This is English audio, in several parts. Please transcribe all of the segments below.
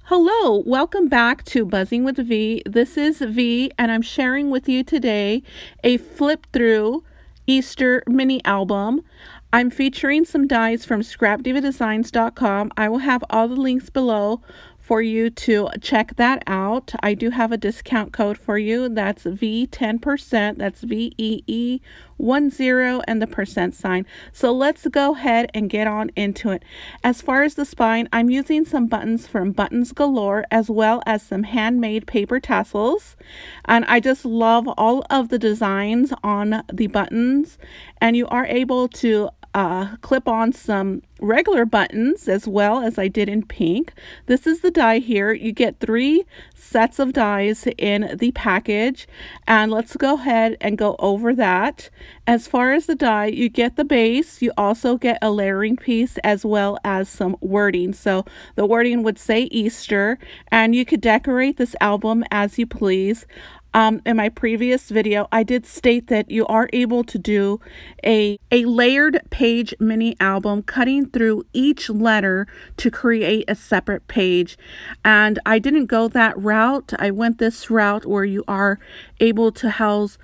Hello, welcome back to Buzzing with V. This is V, and I'm sharing with you today a flip through Easter mini album. I'm featuring some dies from Scrapdivadesigns.com. I will have all the links below for you to check that out. I do have a discount code for you. That's V10%. That's VEE10 and the percent sign. So let's go ahead and get on into it. As far as the spine, I'm using some buttons from Buttons Galore as well as some handmade paper tassels. And I just love all of the designs on the buttons. And you are able to clip on some regular buttons as well as I did in pink. This is the die here. You get 3 sets of dies in the package, and let's go ahead and go over that. As far as the die, you get the base. You also get a layering piece as well as some wording. So the wording would say Easter, and you could decorate this album as you please. In my previous video, I did state that you are able to do a layered page mini album, cutting through each letter to create a separate page. And I didn't go that route. I went this route where you are able to house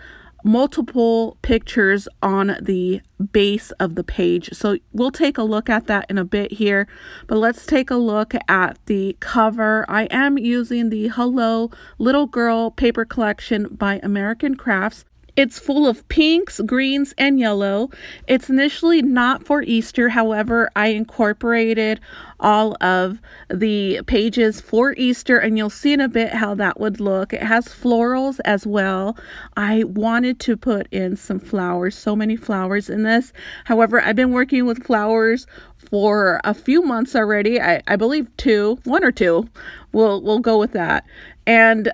multiple pictures on the base of the page. So we'll take a look at that in a bit here, but let's take a look at the cover. I am using the Hello Little Girl paper collection by American Crafts. It's full of pinks, greens, and yellow. It's initially not for Easter. However, I incorporated all of the pages for Easter, and you'll see in a bit how that would look. It has florals as well. I wanted to put in some flowers, so many flowers in this. However, I've been working with flowers for a few months already. I believe 1 or 2. We'll go with that. And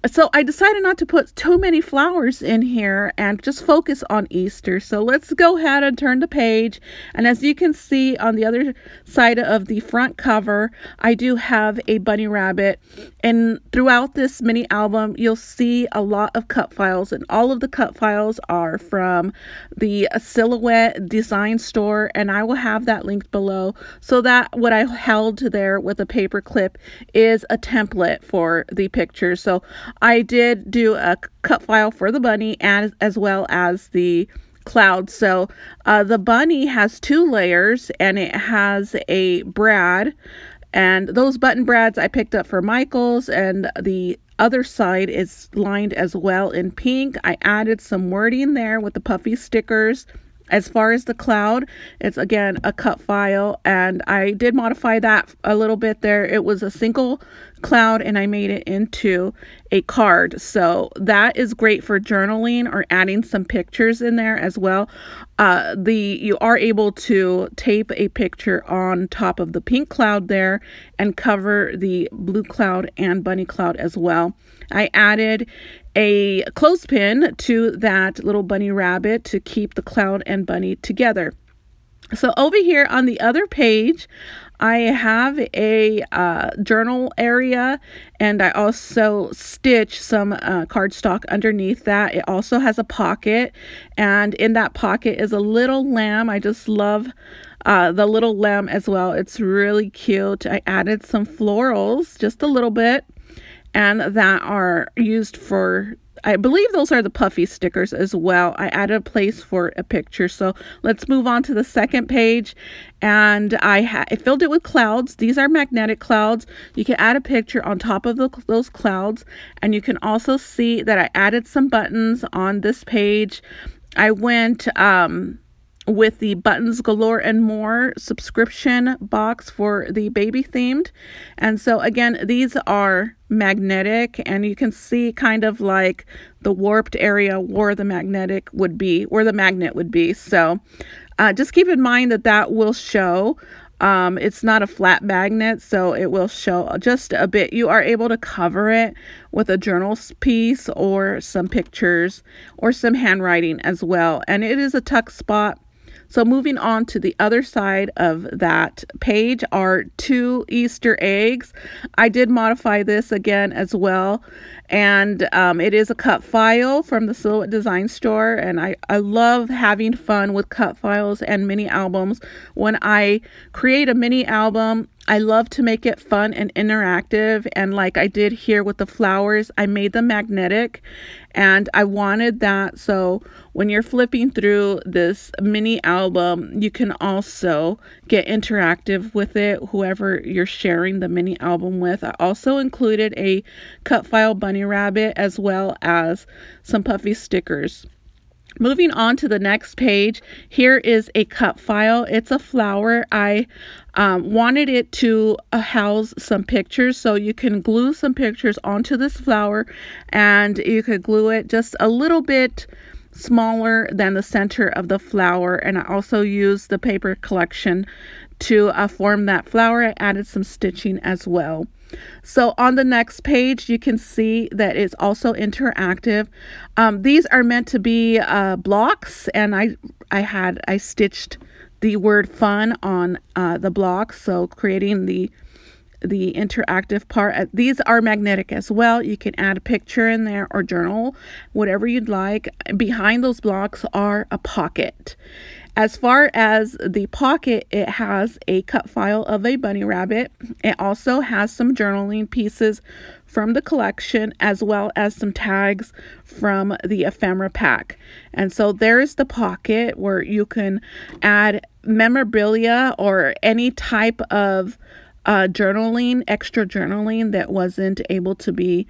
so I decided not to put too many flowers in here and just focus on Easter. So let's go ahead and turn the page. And as you can see on the other side of the front cover, I do have a bunny rabbit. And throughout this mini album, you'll see a lot of cut files. And all of the cut files are from the Silhouette Design Store. And I will have that linked below. So that what I held there with a paper clip is a template for the picture. So I did do a cut file for the bunny and as well as the cloud. So the bunny has 2 layers and it has a brad, and those button brads I picked up for Michael's, and the other side is lined as well in pink. I added some wording there with the puffy stickers. As far as the cloud, it's again a cut file, and I did modify that a little bit there. It was a single cloud and I made it into a card. So that is great for journaling or adding some pictures in there as well. You are able to tape a picture on top of the pink cloud there and cover the blue cloud and bunny cloud as well. I added a clothespin to that little bunny rabbit to keep the cloud and bunny together. So over here on the other page, I have a journal area, and I also stitched some cardstock underneath that. It also has a pocket, and in that pocket is a little lamb. I just love the little lamb as well. It's really cute. I added some florals, just a little bit, and that are used for, I believe those are the puffy stickers as well. I added a place for a picture. So let's move on to the second page. And I filled it with clouds. These are magnetic clouds. You can add a picture on top of those clouds. And you can also see that I added some buttons on this page. I went with the Buttons Galore and More subscription box for the baby themed. And so again, these are magnetic, and you can see kind of like the warped area where the magnet would be. So just keep in mind that that will show. It's not a flat magnet, so it will show just a bit. You are able to cover it with a journal piece or some pictures or some handwriting as well. And it is a tuck spot. So moving on to the other side of that page are 2 Easter eggs. I did modify this again as well. And it is a cut file from the Silhouette Design Store. And I love having fun with cut files and mini albums. When I create a mini album, I love to make it fun and interactive, and like I did here with the flowers, I made them magnetic, and I wanted that so when you're flipping through this mini album, you can also get interactive with it, whoever you're sharing the mini album with. I also included a cut file bunny rabbit as well as some puffy stickers. Moving on to the next page, here is a cut file. It's a flower. I wanted it to house some pictures, so you can glue some pictures onto this flower, and you could glue it just a little bit smaller than the center of the flower. And I also used the paper collection to form that flower. I added some stitching as well. So on the next page, you can see that it's also interactive. These are meant to be blocks, and I stitched the word fun on the blocks, so creating the interactive part. These are magnetic as well. You can add a picture in there or journal, whatever you'd like. Behind those blocks are a pocket. As far as the pocket, it has a cut file of a bunny rabbit. It also has some journaling pieces from the collection, as well as some tags from the ephemera pack. And so there's the pocket where you can add memorabilia or any type of journaling, extra journaling that wasn't able to be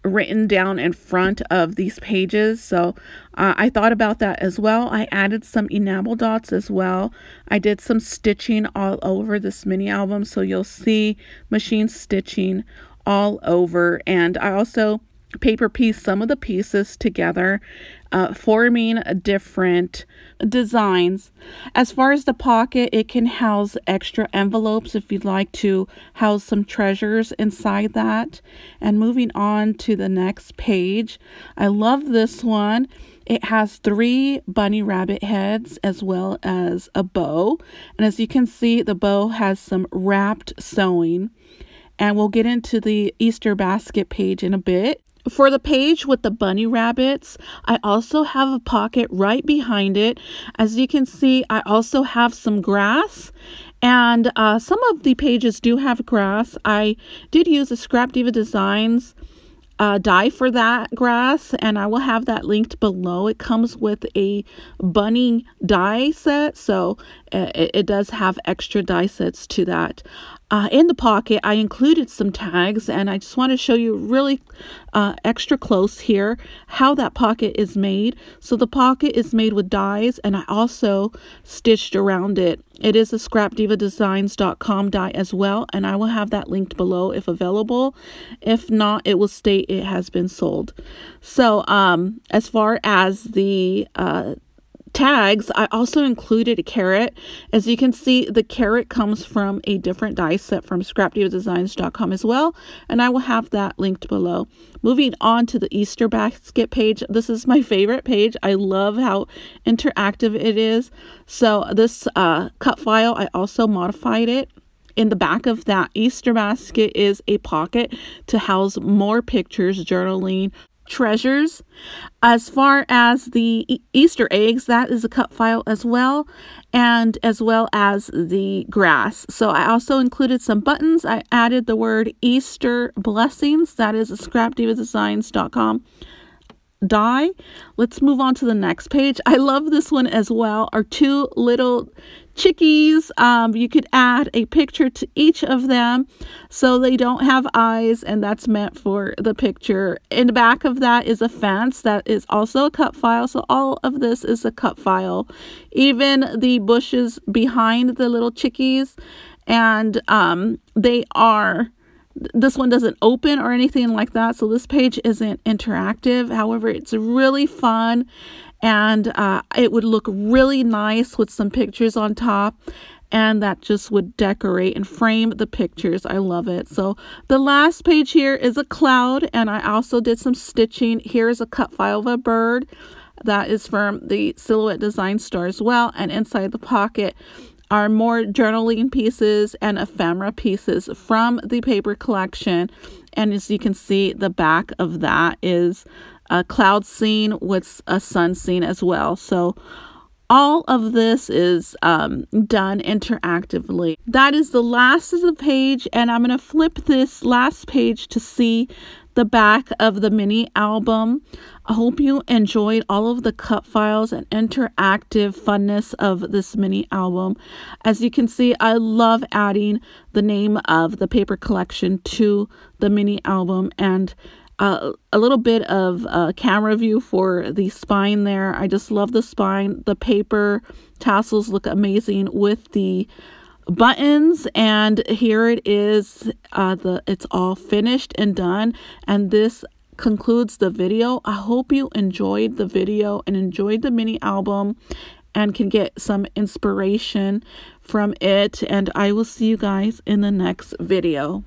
written down in front of these pages. So I thought about that as well. I added some enamel dots as well. I did some stitching all over this mini album, so you'll see machine stitching all over. And I also paper pieced some of the pieces together, forming different designs. As far as the pocket, it can house extra envelopes if you'd like to house some treasures inside that. And moving on to the next page, I love this one. It has 3 bunny rabbit heads as well as a bow. And as you can see, the bow has some wrapped sewing. And we'll get into the Easter basket page in a bit. For the page with the bunny rabbits, I also have a pocket right behind it. As you can see, I also have some grass, and some of the pages do have grass. I did use a Scrapdivadesigns die for that grass, and I will have that linked below. It comes with a bunny die set, so it does have extra die sets to that. In the pocket, I included some tags, and I just want to show you really extra close here how that pocket is made. So the pocket is made with dies, and I also stitched around it. It is a Scrapdivadesigns.com die as well, and I will have that linked below if available. If not, it will state it has been sold. So as far as the tags, I also included a carrot. As you can see, the carrot comes from a different die set from Scrapdivadesigns.com as well, and I will have that linked below. Moving on to the Easter basket page. This is my favorite page. I love how interactive it is. So this cut file, I also modified it. In the back of that Easter basket is a pocket to house more pictures, journaling, treasures. As far as the Easter eggs, that is a cut file as well, and as well as the grass. So I also included some buttons. I added the word Easter blessings. That is a Scrapdivadesigns.com die. Let's move on to the next page. I love this one as well. Our 2 little chickies. You could add a picture to each of them so they don't have eyes, and that's meant for the picture. In the back of that is a fence that is also a cut file. So all of this is a cut file, even the bushes behind the little chickies, and this one doesn't open or anything like that, so this page isn't interactive. However, it's really fun, and it would look really nice with some pictures on top, and that just would decorate and frame the pictures. I love it. So the last page here is a cloud, and I also did some stitching. Here's a cut file of a bird. That is from the Silhouette Design store as well, and inside the pocket are more journaling pieces and ephemera pieces from the paper collection. And as you can see, the back of that is a cloud scene with a sun scene as well. So all of this is done interactively. That is the last of the page, and I'm going to flip this last page to see the back of the mini album. I hope you enjoyed all of the cut files and interactive funness of this mini album. As you can see, I love adding the name of the paper collection to the mini album, and a little bit of camera view for the spine there. I just love the spine. The paper tassels look amazing with the buttons, and here it is. It's all finished and done, and this concludes the video. I hope you enjoyed the video and enjoyed the mini album and can get some inspiration from it, and I will see you guys in the next video.